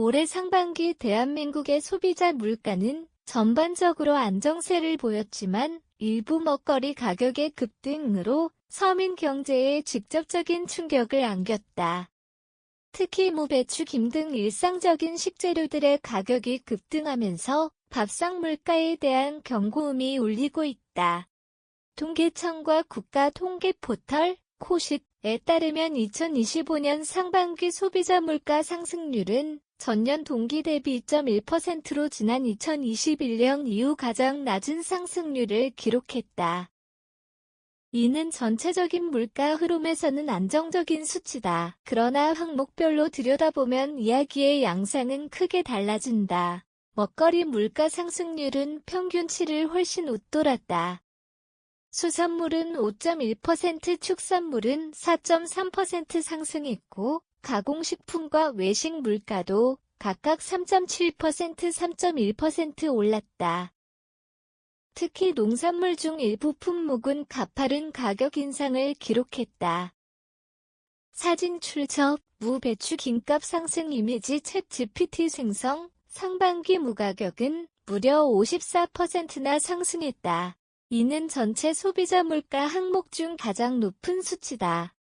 올해 상반기 대한민국의 소비자 물가는 전반적으로 안정세를 보였지만 일부 먹거리 가격의 급등으로 서민 경제에 직접적인 충격을 안겼다. 특히 배추, 김 등 일상적인 식재료들의 가격이 급등하면서 밥상 물가에 대한 경고음이 울리고 있다. 통계청과 국가통계포털 코식에 따르면 2025년 상반기 소비자 물가 상승률은 전년 동기 대비 2.1%로 지난 2021년 이후 가장 낮은 상승률을 기록했다. 이는 전체적인 물가 흐름에서는 안정적인 수치다. 그러나 항목별로 들여다보면 이야기의 양상은 크게 달라진다. 먹거리 물가 상승률은 평균치를 훨씬 웃돌았다. 수산물은 5.1%, 축산물은 4.3% 상승했고 가공식품과 외식 물가도 각각 3.7%, 3.1% 올랐다. 특히 농산물 중 일부 품목은 가파른 가격 인상을 기록했다. 사진 출처, 무, 배추, 김값 상승 이미지 챗 GPT 생성, 상반기 무 가격은 무려 54%나 상승했다. 이는 전체 소비자 물가 항목 중 가장 높은 수치다.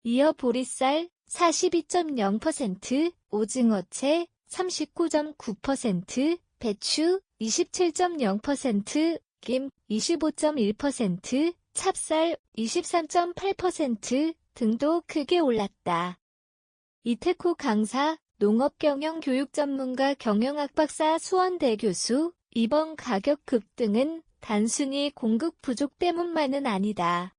이어 보리쌀 42.0%, 오징어채 39.9%, 배추 27.0%, 김 25.1%, 찹쌀 23.8% 등도 크게 올랐다. 이태코 강사, 농업경영교육 전문가 경영학 박사 수원대 교수, 이번 가격 급등은 단순히 공급 부족 때문만은 아니다.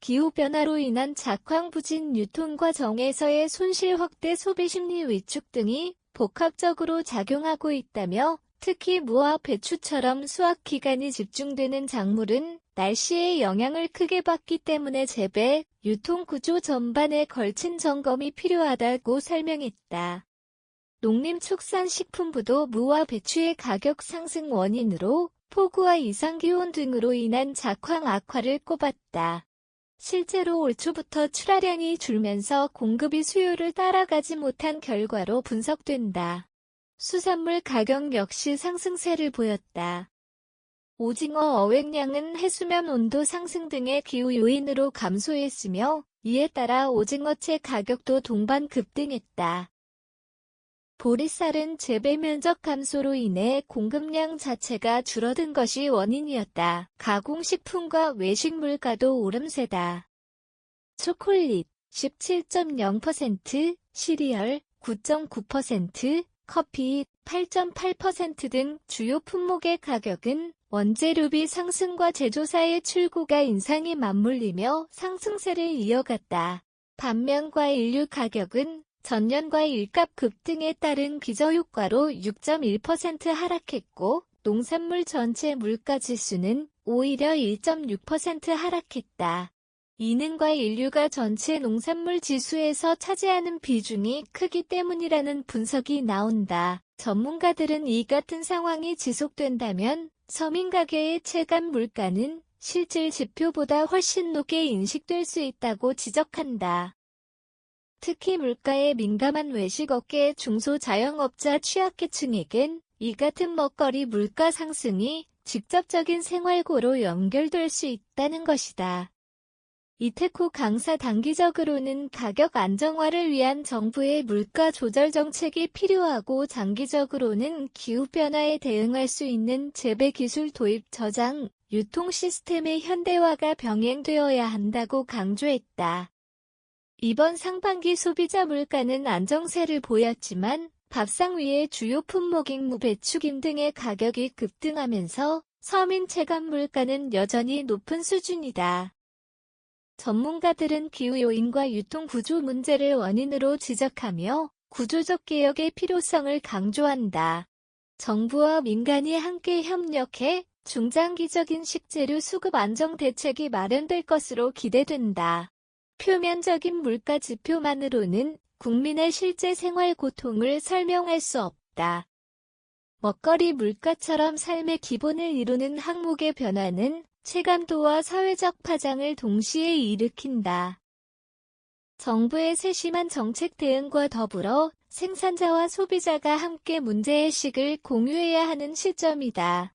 기후변화로 인한 작황 부진, 유통 과정에서의 손실 확대, 소비심리 위축 등이 복합적으로 작용하고 있다며 특히 무와 배추처럼 수확 기간이 집중되는 작물은 날씨의 영향을 크게 받기 때문에 재배, 유통 구조 전반에 걸친 점검이 필요하다고 설명했다. 농림축산식품부도 무와 배추의 가격 상승 원인으로 폭우와 이상기온 등으로 인한 작황 악화를 꼽았다. 실제로 올 초부터 출하량이 줄면서 공급이 수요를 따라가지 못한 결과로 분석된다. 수산물 가격 역시 상승세를 보였다. 오징어 어획량은 해수면 온도 상승 등의 기후 요인으로 감소했으며 이에 따라 오징어채 가격도 동반 급등했다. 보리쌀은 재배 면적 감소로 인해 공급량 자체가 줄어든 것이 원인이었다. 가공식품과 외식 물가도 오름세다. 초콜릿 17.0%, 시리얼 9.9%, 커피 8.8% 등 주요 품목의 가격은 원재료비 상승과 제조사의 출고가 인상이 맞물리며 상승세를 이어갔다. 반면 과일류 가격은 전년과 일값 급등에 따른 기저효과로 6.1% 하락했고 농산물 전체 물가지수는 오히려 1.6% 하락했다. 이는 과일류가 전체 농산물 지수에서 차지하는 비중이 크기 때문이라는 분석이 나온다. 전문가들은 이 같은 상황이 지속된다면 서민 가게의 체감 물가는 실질 지표보다 훨씬 높게 인식될 수 있다고 지적한다. 특히 물가에 민감한 외식업계 중소자영업자 취약계층에겐 이 같은 먹거리 물가 상승이 직접적인 생활고로 연결될 수 있다는 것이다. 이태코 강사, 단기적으로는 가격 안정화를 위한 정부의 물가 조절 정책이 필요하고 장기적으로는 기후변화에 대응할 수 있는 재배기술 도입, 저장, 유통 시스템의 현대화가 병행되어야 한다고 강조했다. 이번 상반기 소비자 물가는 안정세를 보였지만 밥상 위의 주요 품목인 무, 배추, 김 등의 가격이 급등하면서 서민 체감 물가는 여전히 높은 수준이다. 전문가들은 기후 요인과 유통 구조 문제를 원인으로 지적하며 구조적 개혁의 필요성을 강조한다. 정부와 민간이 함께 협력해 중장기적인 식재료 수급 안정 대책이 마련될 것으로 기대된다. 표면적인 물가 지표만으로는 국민의 실제 생활 고통을 설명할 수 없다. 먹거리 물가처럼 삶의 기본을 이루는 항목의 변화는 체감도와 사회적 파장을 동시에 일으킨다. 정부의 세심한 정책 대응과 더불어 생산자와 소비자가 함께 문제의식을 공유해야 하는 시점이다.